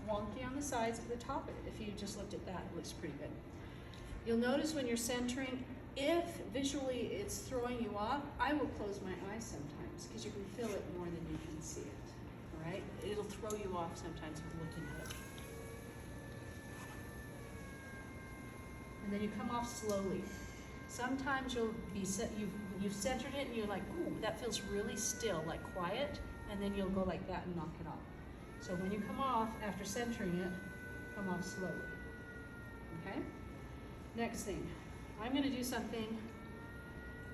wonky on the sides, but the top, if you just looked at that, it looks pretty good. You'll notice when you're centering, if visually it's throwing you off, I will close my eyes sometimes because you can feel it more than you can see it, all right? It'll throw you off sometimes with looking at it. And then you come off slowly. Sometimes you'll be you've centered it and you're like, ooh, that feels really still, like quiet, and then you'll go like that and knock it off. So when you come off after centering it, come off slowly, okay? Next thing, I'm gonna do something,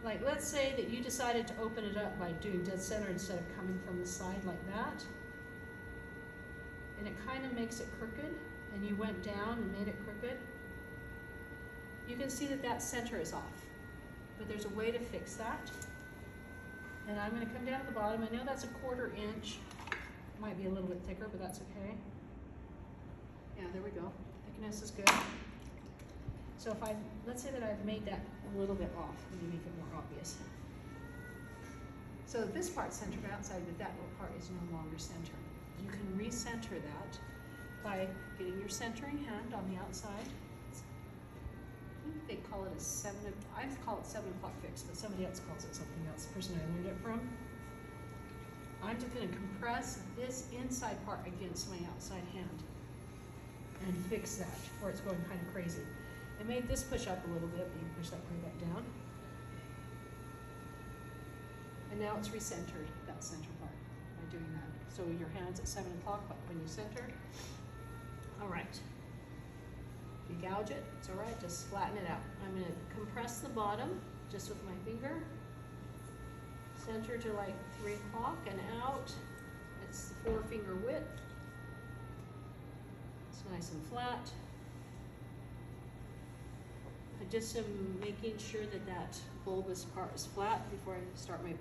like let's say that you decided to open it up by doing dead center instead of coming from the side like that, and it kind of makes it crooked, and you went down and made it crooked. You can see that that center is off, but there's a way to fix that. And I'm gonna come down to the bottom. I know that's a 1/4 inch, might be a little bit thicker, but that's okay. Yeah, there we go, thickness is good. So if let's say that I've made that a little bit off, let me make it more obvious. So this part's centered outside, but that little part is no longer centered. You can recenter that by getting your centering hand on the outside. I think they call it I call it 7 o'clock fix, but somebody else calls it something else, the person I learned it from. I'm just gonna compress this inside part against my outside hand and fix that, or it's going kind of crazy. I made this push up a little bit, but you can push that way back down. And now it's recentered, that center part, by doing that. So your hand's at 7 o'clock, but when you center, all right. If you gouge it, it's all right, just flatten it out. I'm gonna compress the bottom just with my finger. Center to like 3 o'clock and out. It's 4-finger width. It's nice and flat. I just am making sure that that bulbous part is flat before I start my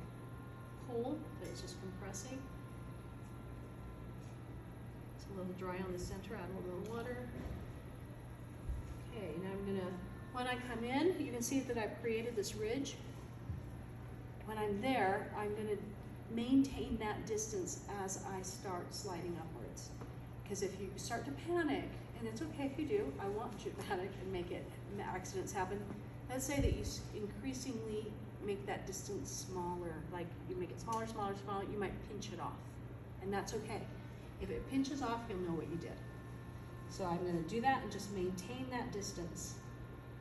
pull, but it's just compressing. It's a little dry on the center, add a little water. Okay, now when I come in, you can see that I've created this ridge. When I'm there, I'm gonna maintain that distance as I start sliding upwards. Because if you start to panic, and it's okay if you do, I want you to panic and make accidents happen. Let's say that you increasingly make that distance smaller, like you make it smaller, smaller, smaller, you might pinch it off. And that's okay. If it pinches off, you'll know what you did. So I'm gonna do that and just maintain that distance.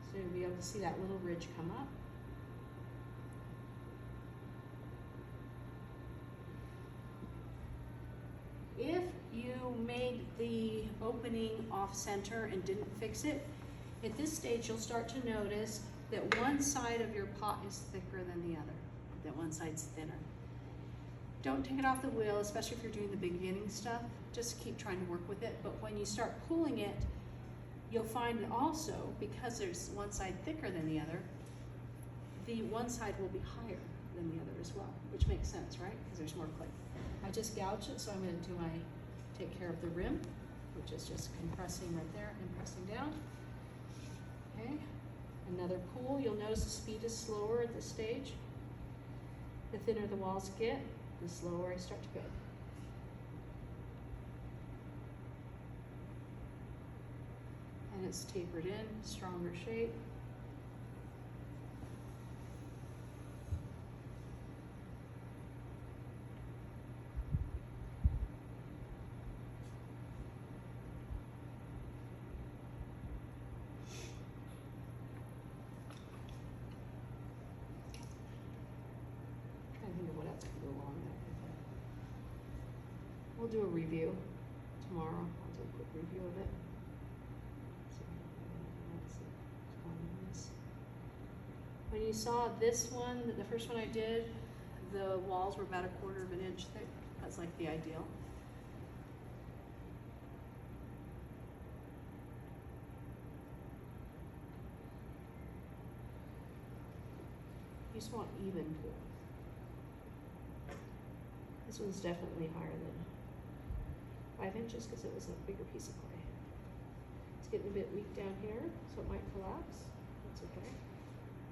So you'll be able to see that little ridge come up. If you made the opening off center and didn't fix it, at this stage you'll start to notice that one side of your pot is thicker than the other, that one side's thinner. Don't take it off the wheel, especially if you're doing the beginning stuff. Just keep trying to work with it, but when you start pulling it, you'll find also, because there's one side thicker than the other, the one side will be higher than the other as well, which makes sense, right? Because there's more clay. I just gouged it, so I'm going to take care of the rim, which is just compressing right there and pressing down. Okay, another pull. You'll notice the speed is slower at this stage. The thinner the walls get, the slower I start to go. And it's tapered in, stronger shape. We'll do a review tomorrow. I'll do a quick review of it. When you saw this one, the first one I did, the walls were about 1/4 inch thick. That's like the ideal. You just want even pull. This one's definitely higher than 5 inches because it was a bigger piece of clay. It's getting a bit weak down here, so it might collapse. That's okay.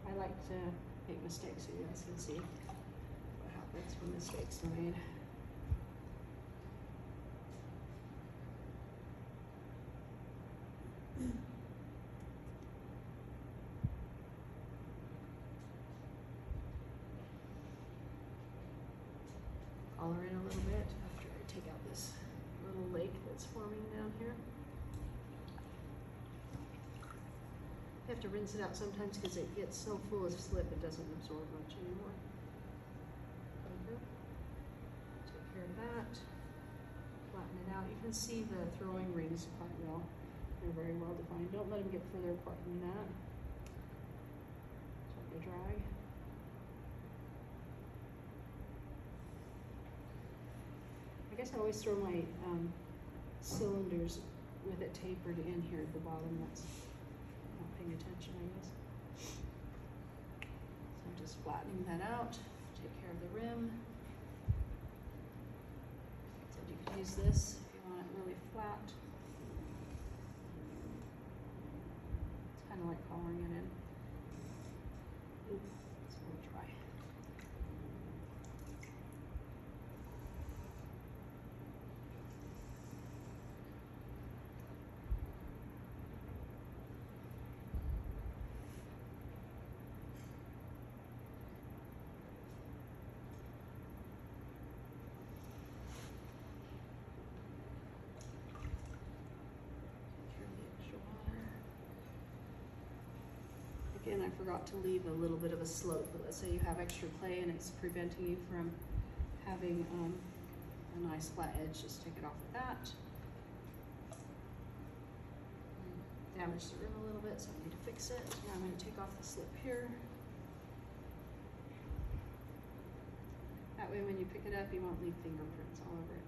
I like to make mistakes so you guys can see what happens when mistakes are made. You have to rinse it out sometimes because it gets so full of slip it doesn't absorb much anymore. Okay. Take care of that. Flatten it out. You can see the throwing rings quite well. They're very well defined. Don't let them get further apart than that. Let it dry. I guess I always throw my cylinders with it tapered in here at the bottom. That's not paying attention, I guess. So I'm just flattening that out. Take care of the rim. So you can use this if you want it really flat. It's kind of like collaring it in. Oops, it's a little dry. Again, I forgot to leave a little bit of a slope, but let's say you have extra clay and it's preventing you from having a nice flat edge, just take it off with that. Damage the rim a little bit, so I need to fix it. Now I'm going to take off the slip here. That way when you pick it up, you won't leave fingerprints all over it.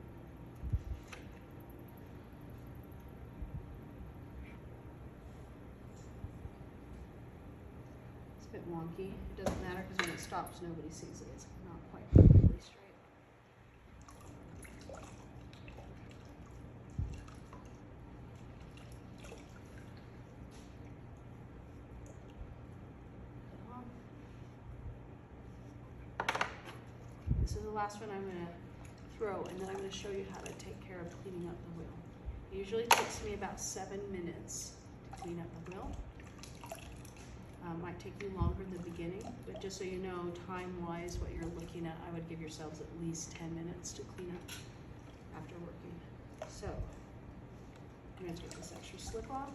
A bit wonky. It doesn't matter because when it stops, nobody sees it. It's not quite perfectly straight. This is the last one I'm going to throw, and then I'm going to show you how to take care of cleaning up the wheel. It usually takes me about 7 minutes to clean up the wheel. Might take you longer in the beginning, but just so you know, time-wise, what you're looking at, I would give yourselves at least 10 minutes to clean up after working. So, I'm going to take this extra slip off,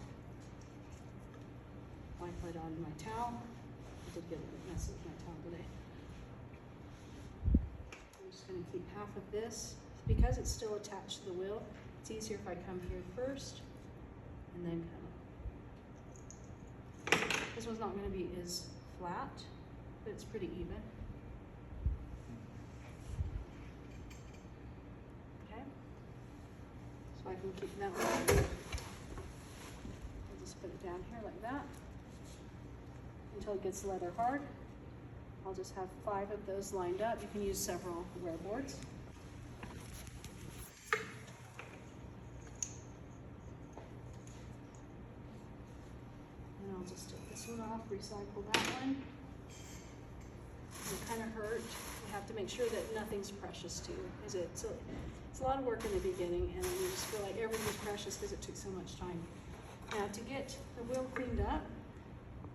wipe it on my towel. I did get a bit messy with my towel today. I'm just going to keep half of this. Because it's still attached to the wheel, it's easier if I come here first and then come. This one's not going to be as flat, but it's pretty even. Okay, so I can keep that one. I'll just put it down here like that until it gets leather hard. I'll just have 5 of those lined up. You can use several wear boards. I'll just take this one off, recycle that one. It kind of hurt. You have to make sure that nothing's precious to you. So it's a lot of work in the beginning, and then you just feel like everything's precious because it took so much time. Now to get the wheel cleaned up,